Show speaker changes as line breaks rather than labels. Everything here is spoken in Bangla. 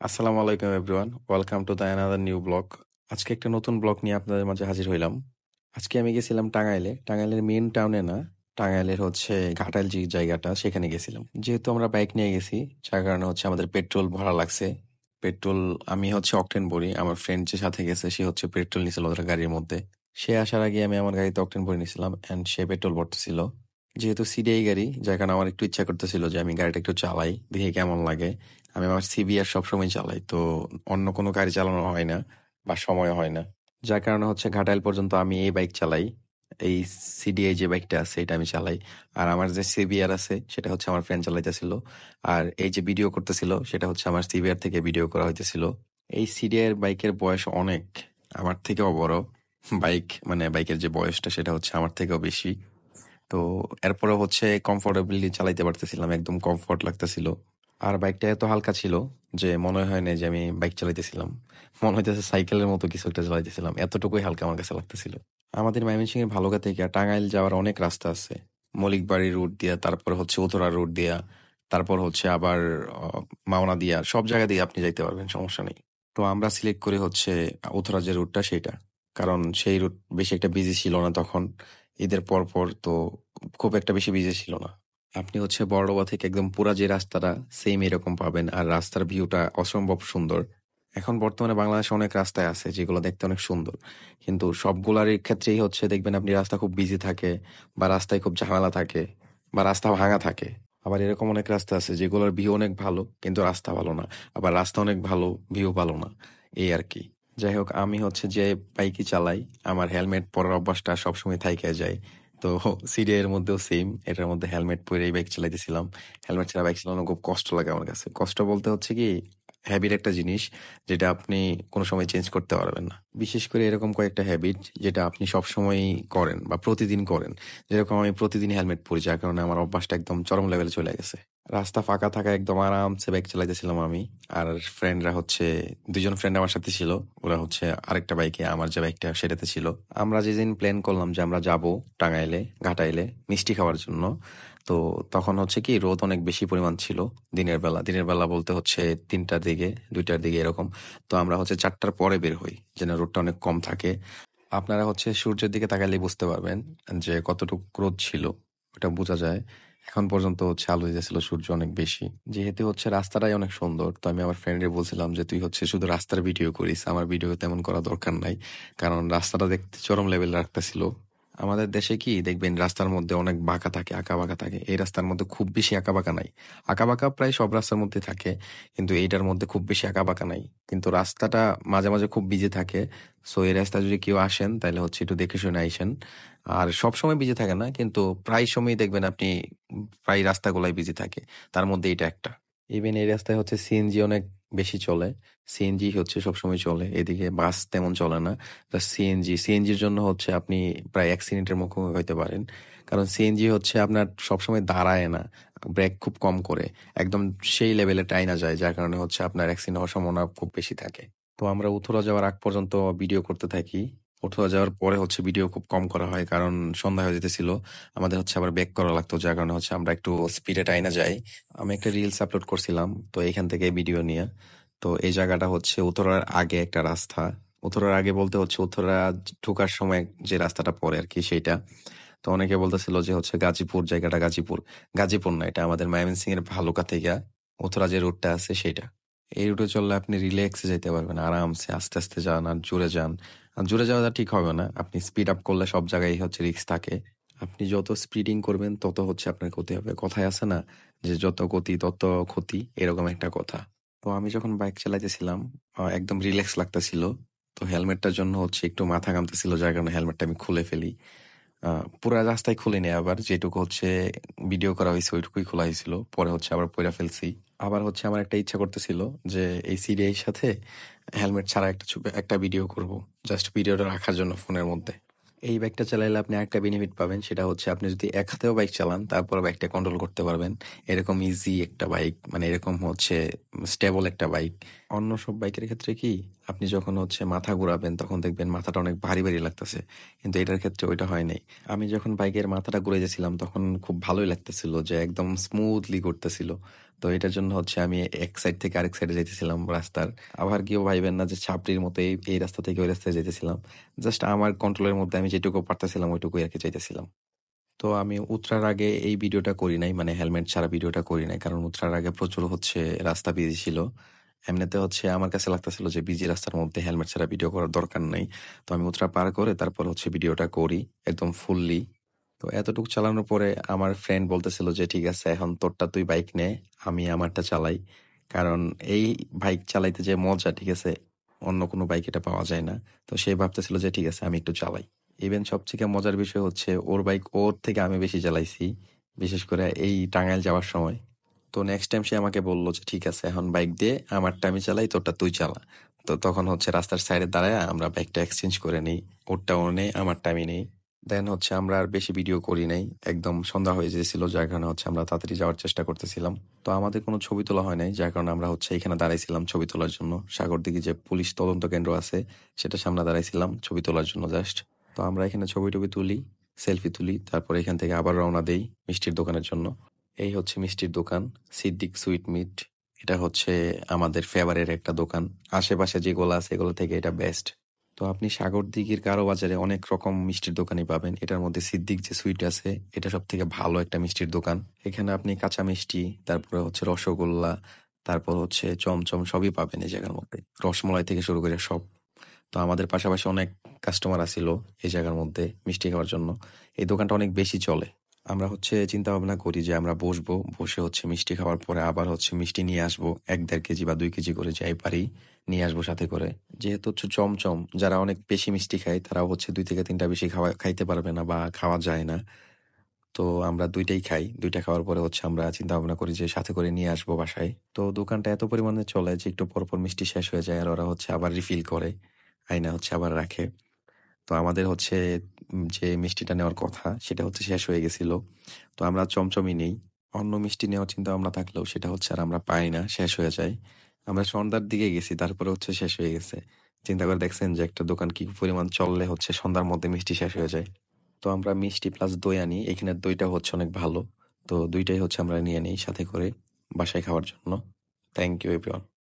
আসসালামু আলাইকুম everyone. Welcome to the another new blog. আজকে একটা নতুন ব্লগ নিয়ে আপনাদের মাঝে হাজির হইলাম। আজকে আমি গেছিলাম টাঙ্গাইলে। টাঙ্গাইলের মেইন টাউনে না, টাঙ্গাইলের হচ্ছে ঘাটাইল যে জায়গাটা সেখানে গেছিলাম। যেহেতু আমরা বাইক নিয়ে গেছি, যার কারণে হচ্ছে আমাদের পেট্রোল ভরা লাগছে। পেট্রোল আমি হচ্ছে অকটেন ভরি। আমার ফ্রেন্ড যে সাথে গেছে সে হচ্ছে পেট্রোল নিছিল ওদের গাড়ির মধ্যে। সে আসার আগে আমি আমার গাড়িতে অকটেন ভরে নিছিলাম অ্যান্ড সে পেট্রোল ভরতেছিল। যেহেতু সিডিআই গাড়ি, যার কারণে আমার একটু ইচ্ছা করতেছিল যে আমি গাড়িটা একটু চালাই, দেখি কেমন লাগে। আমি আমার সিবিআর সবসময় চালাই, তো অন্য কোনো গাড়ি চালানো হয় না বা সময় হয় না, যার কারণে হচ্ছে ঘাটাইল পর্যন্ত আমি এই বাইক চালাই। এই সিডিআই যে বাইকটা আছে এটা আমি চালাই। আর আমার যে সিবিআর আছে সেটা হচ্ছে আমার ফ্রেন্ড চালাইতেছিল। আর এই যে ভিডিও করতেছিল সেটা হচ্ছে আমার সিবিআর থেকে ভিডিও করা হইতেছিল। এই সিডিআই এর বাইকের বয়স অনেক, আমার থেকেও বড়। বাইক মানে বাইকের যে বয়সটা সেটা হচ্ছে আমার থেকেও বেশি। তো এরপরে হচ্ছে কমফোর্টেবলি চালাইতে পারতেছিলাম, একদম কমফোর্ট লাগতেছিল। আর বাইকটা এত হালকা ছিল যে মনে হয় না যে আমি বাইক চালাইতেছিলাম, মনে হইতেছে সাইকেলের মতো কিছু একটা চালাইতেছিলাম, এতটুকুই হালকা আমার কাছে লাগতেছিল। আমাদের ময়মনসিংহের ভালুকা থেকে টাঙ্গাইল যাওয়ার অনেক রাস্তা আছে। মলিকবাড়ি রুট দিয়া, তারপর হচ্ছে উত্তরা রুট দিয়া, তারপর হচ্ছে আবার মাওনা দিয়া, সব জায়গা দিয়ে আপনি যাইতে পারবেন, সমস্যা নেই। তো আমরা সিলেক্ট করি হচ্ছে উত্তরা যে রুটটা সেটা, কারণ সেই রুট বেশি একটা বিজি ছিল না তখন, ঈদের পর পর তো খুব একটা বেশি বিজি ছিল না। আপনি হচ্ছে বড়ডোবা থেকে একদম পুরা যে রাস্তাটা সেম এরকম পাবেন, আর রাস্তার ভিউটা অসম্ভব সুন্দর। এখন বর্তমানে বাংলাদেশে অনেক রাস্তায় আছে যেগুলো দেখতে অনেক সুন্দর, কিন্তু সবগুলার ক্ষেত্রেই হচ্ছে দেখবেন আপনি রাস্তা খুব বিজি থাকে, বা রাস্তায় খুব ঝামেলা থাকে, বা রাস্তা ভাঙা থাকে। আবার এরকম অনেক রাস্তা আছে যেগুলোর ভিউ অনেক ভালো কিন্তু রাস্তা ভালো না, আবার রাস্তা অনেক ভালো ভিউ ভালো না, এই আর কি। যাই হোক, আমি হচ্ছে যে বাইকই চালাই, আমার হেলমেট পরার অভ্যাসটা সবসময় থাইকা যায়। তো সিডিআই এর মধ্যেও সেম, এটার মধ্যে হেলমেট পরেই বাইক চালাইতেছিলাম। হেলমেট ছাড়া বাইক চালানো খুব কষ্ট লাগে আমার কাছে। কষ্ট বলতে হচ্ছে কি, হ্যাবিট একটা জিনিস যেটা আপনি কোনো সময় চেঞ্জ করতে পারবেন না। বিশেষ করে এরকম কয়েকটা হ্যাবিট যেটা আপনি সবসময় করেন বা প্রতিদিন করেন। যেরকম আমি প্রতিদিন হেলমেট পরি, যার কারণে আমার অভ্যাসটা একদম চরম লেভেলে চলে গেছে। রাস্তা ফাঁকা থাকা একদম আরামসে বাইক চালাইতেছিলাম আমি। আর ফ্রেন্ডরা হচ্ছে, দুজন ফ্রেন্ড আমার সাথে ছিল, ওরা হচ্ছে আরেকটা বাইকে, আমার যে বাইকটা সেটাতে ছিল। আমরা যেদিন প্ল্যান করলাম যে আমরা যাব টাঙ্গাইলে, ঘাটাইলে মিষ্টি খাওয়ার জন্য, তো তখন হচ্ছে কি রোদ অনেক বেশি পরিমাণ ছিল। দিনের বেলা বলতে হচ্ছে 3টার দিকে, 2টার দিকে এরকম। তো আমরা হচ্ছে 4টার পরে বের হই যেন রোদটা অনেক কম থাকে। আপনারা হচ্ছে সূর্যের দিকে তাকালেই বুঝতে পারবেন যে কতটুকু রোদ ছিল, ওটা বোঝা যায়। এখন পর্যন্ত হচ্ছে আলো দিতেছিল সূর্য অনেক বেশি। যেহেতু হচ্ছে রাস্তাটাই অনেক সুন্দর, তো আমি আমার ফ্রেন্ডে বলছিলাম যে তুই হচ্ছে শুধু রাস্তার ভিডিও করিস, আমার ভিডিও তেমন করা দরকার নাই, কারণ রাস্তাটা দেখতে চরম লেভেল রাখতেছিল। আমাদের দেশে কি দেখবেন রাস্তার মধ্যে অনেক বাঁকা থাকে, আঁকা বাঁকা থাকে, এই রাস্তার মধ্যে খুব বেশি আঁকা বাঁকা নাই। আঁকা বাঁকা প্রায় সব রাস্তার মধ্যে থাকে, কিন্তু এইটার মধ্যে খুব বেশি আঁকা বাঁকা নাই। কিন্তু রাস্তাটা মাঝে মাঝে খুব বিজি থাকে। সো এই রাস্তায় যদি কেউ আসেন তাহলে হচ্ছে একটু দেখে শুনে আইসেন। আর সব সময় বিজি থাকে না, কিন্তু প্রায় সময় দেখবেন আপনি প্রায় রাস্তাগুলাই বিজি থাকে, তার মধ্যে এটা একটা। ইভেন এই রাস্তায় হচ্ছে সিএনজি অনেক বেশি চলে। সিএনজি হচ্ছে সবসময় চলে, এদিকে বাস তেমন চলে না। সিএনজির জন্য হচ্ছে আপনি প্রায় অ্যাক্সিডেন্টের মুখোমুখি হতে পারেন, কারণ সিএনজি হচ্ছে আপনার সবসময় দাঁড়ায় না, ব্রেক খুব কম করে, একদম সেই লেভেলে টাইনা যায়, যার কারণে হচ্ছে আপনার অ্যাক্সিডেন্ট হওয়ার সম্ভাবনা খুব বেশি থাকে। তো আমরা উত্তরা যাওয়ার আগ পর্যন্ত ভিডিও করতে থাকি। উত্তরা যাওয়ার পরে হচ্ছে ভিডিও খুব কম করা হয়, কারণ সন্ধ্যা হয়ে যেতেছিল, আমাদের হচ্ছে আবার ব্যাক করা লাগতো, যার কারণে হচ্ছে আমরা একটু স্পিডে টাইনা যাই। আমি একটা রিলস আপলোড করছিলাম তো এখান থেকে ভিডিও নিয়ে। তো এই জায়গাটা হচ্ছে উত্তরার আগে একটা রাস্তা। উত্তরার আগে বলতে হচ্ছে উত্তরা ঢোকার সময় যে রাস্তাটা পড়ে আর কি সেইটা। তো অনেকে বলতেছিল যে হচ্ছে গাজীপুর, জায়গাটা গাজীপুর। গাজীপুর না, এটা আমাদের ময়মনসিং এর ভালুকা থেকে উত্তরা যে রুটটা আছে সেটা। এই রুটে চললে আপনি রিল্যাক্সে যেতে পারবেন, আরামসে আস্তে আস্তে যান আর জোরে যান। আর জোরে যাওয়াটা ঠিক হবে না, আপনি স্পিড আপ করলে সব জায়গায় হচ্ছে রিস্ক থাকে। আপনি যত স্পিডিং করবেন তত হচ্ছে আপনার ক্ষতি হবে। কথায় আছে না যে যত গতি তত ক্ষতি, এরকম একটা কথা। তো আমি যখন বাইক চালাইতেছিলাম একদম রিল্যাক্স লাগতেছিল। তো হেলমেটটার জন্য হচ্ছে একটু মাথা ঘামতেছিল, যার কারণে হেলমেটটা আমি খুলে ফেলি। পুরা রাস্তায় খুলিনি, আবার যেটুকু হচ্ছে ভিডিও করা হয়েছে ওইটুকুই খোলা হয়েছিল, পরে হচ্ছে আবার পইরা ফেলছি। আবার হচ্ছে আমার একটা ইচ্ছা করতেছিল যে এই সিডিআই সাথে হেলমেট ছাড়া একটা ছবি, একটা ভিডিও করব, জাস্ট ভিডিওটা রাখার জন্য ফোনের মধ্যে। এই বাইকটা চালাইলে আপনি একটা বেনিফিট পাবেন, সেটা হচ্ছে আপনি যদি এক হাতেও বাইক চালান তারপর বাইকটা কন্ট্রোল করতে পারবেন। এরকম ইজি একটা বাইক, মানে এরকম হচ্ছে স্টেবল একটা বাইক। অন্য সব বাইকের ক্ষেত্রে কি, আপনি যখন হচ্ছে মাথা ঘুরাবেন তখন দেখবেন মাথাটা অনেক ভারী ভারী লাগতেছে, কিন্তু এটার ক্ষেত্রে ওইটা হয় নাই। আমি যখন বাইকের মাথাটা ঘুরে যাচ্ছিলাম তখন খুব ভালোই লাগতেছিল যে একদম স্মুথলি ঘুরতেছিল। তো এটার জন্য হচ্ছে আমি এক সাইড থেকে আরেক সাইডে যাইতেছিলাম রাস্তার। আবার কেউ ভাইবেন না যে ছাপড়ির মতো এই রাস্তা থেকে ওই রাস্তায় যাইতেছিলাম। জাস্ট আমার কন্ট্রোলের মধ্যে আমি যেটুকু পারতেছিলাম ওইটুকুই আর কি যাইতেছিলাম। তো আমি উতরার আগে এই ভিডিওটা করি নাই, মানে হেলমেট ছাড়া ভিডিওটা করি নাই, কারণ উতরার আগে প্রচুর হচ্ছে রাস্তা বিজি ছিল। এমনিতে হচ্ছে আমার কাছে লাগতেছিল যে বিজি রাস্তার মধ্যে হেলমেট ছাড়া ভিডিও করার দরকার নাই। তো আমি উতরা পার করে তারপর হচ্ছে ভিডিওটা করি একদম ফুললি। তো এতটুকু চালানোর পরে আমার ফ্রেন্ড বলতেছিল যে ঠিক আছে এখন তোরটা তুই বাইক নে, আমি আমারটা চালাই। কারণ এই বাইক চালাইতে যে মজা, ঠিক আছে, অন্য কোনো বাইক এটা পাওয়া যায় না। তো সে ভাবতেছিল যে ঠিক আছে আমি একটু চালাই। ইভেন সবথেকে মজার বিষয় হচ্ছে ওর বাইক ওর থেকে আমি বেশি চালাইছি, বিশেষ করে এই টাঙ্গাইল যাওয়ার সময়। তো নেক্সট টাইম সে আমাকে বললো যে ঠিক আছে এখন বাইক দিয়ে আমারটা আমি চালাই, তোরটা তুই চালা। তো তখন হচ্ছে রাস্তার সাইডে দাঁড়ায় আমরা বাইকটা এক্সচেঞ্জ করে নিই, ওরটা ও নেই আমারটা আমি নেই। দেন হচ্ছে আমরা আর বেশি ভিডিও করি নাই, একদম সন্ধ্যা হয়ে গেছিল যার কারণে হচ্ছে আমরা তাড়াতাড়ি যাওয়ার চেষ্টা করতেছিলাম। তো আমাদের কোনো ছবি তোলা হয় নাই, যার কারণে আমরা হচ্ছে এখানে দাঁড়াইছিলাম ছবি তোলার জন্য। সাগরদিঘি যে পুলিশ তদন্ত কেন্দ্র আছে সেটা সামনে দাঁড়াইছিলাম ছবি তোলার জন্য জাস্ট। তো আমরা এখানে ছবি টবি তুলি, সেলফি তুলি, তারপর এখান থেকে আবার রওনা দেই মিষ্টির দোকানের জন্য। এই হচ্ছে মিষ্টির দোকান, সিদ্দিক সুইট মিট। এটা হচ্ছে আমাদের ফেভারের একটা দোকান, আশেপাশে যেগুলো আছে এগুলো থেকে এটা বেস্ট। তো আপনি সাগরদিঘির কারো বাজারে অনেক রকম মিষ্টির দোকানই পাবেন, এটার মধ্যে সিদ্দিক যে সুইট আছে এটা সব থেকে ভালো একটা মিষ্টির দোকান। এখানে আপনি কাঁচা মিষ্টি, তারপরে হচ্ছে রসগোল্লা, তারপর হচ্ছে চমচম সবই পাবেন এই জায়গার মধ্যে, রসমলাই থেকে শুরু করে সব। তো আমাদের পাশাপাশি অনেক কাস্টমার আসিল এই জায়গার মধ্যে মিষ্টি খাওয়ার জন্য। এই দোকানটা অনেক বেশি চলে। আমরা হচ্ছে চিন্তা ভাবনা করি যে আমরা বসবো, বসে হচ্ছে মিষ্টি খাওয়ার পরে আবার হচ্ছে মিষ্টি নিয়ে আসবো 1-1.5 কেজি বা 2 কেজি করে যাই পারি নিয়ে আসবো সাথে করে। যেহেতু হচ্ছে চমচম যারা অনেক বেশি মিষ্টি খায় তারাও হচ্ছে 2 থেকে 3টা বেশি খাইতে পারবে না বা খাওয়া যায় না। তো আমরা দুইটাই খাই, দুইটা খাওয়ার পরে হচ্ছে আমরা চিন্তা ভাবনা করি যে সাথে করে নিয়ে আসবো বাসায়। তো দোকানটা এত পরিমাণে চলে যে একটু পর পর মিষ্টি শেষ হয়ে যায় আর ওরা হচ্ছে আবার রিফিল করে, আইনা হচ্ছে আবার রাখে। তো আমাদের হচ্ছে যে মিষ্টিটা নেওয়ার কথা সেটা হচ্ছে শেষ হয়ে গেছিল। তো আমরা চমচমই নেই। অন্য মিষ্টি নেওয়ার চিন্তা ভাবনা থাকলেও সেটা হচ্ছে আর আমরা পাই না, শেষ হয়ে যায়। আমরা সন্ধ্যার দিকে গেছি তারপরে হচ্ছে শেষ হয়ে গেছে। চিন্তা করে দেখছেন যে একটা দোকান কি পরিমাণ চললে হচ্ছে সন্ধ্যার মধ্যে মিষ্টি শেষ হয়ে যায়। তো আমরা মিষ্টি প্লাস দই আনি, এখানের দইটা হচ্ছে অনেক ভালো। তো দুইটাই হচ্ছে আমরা নিয়ে নিই সাথে করে বাসায় খাওয়ার জন্য। Thank you everyone.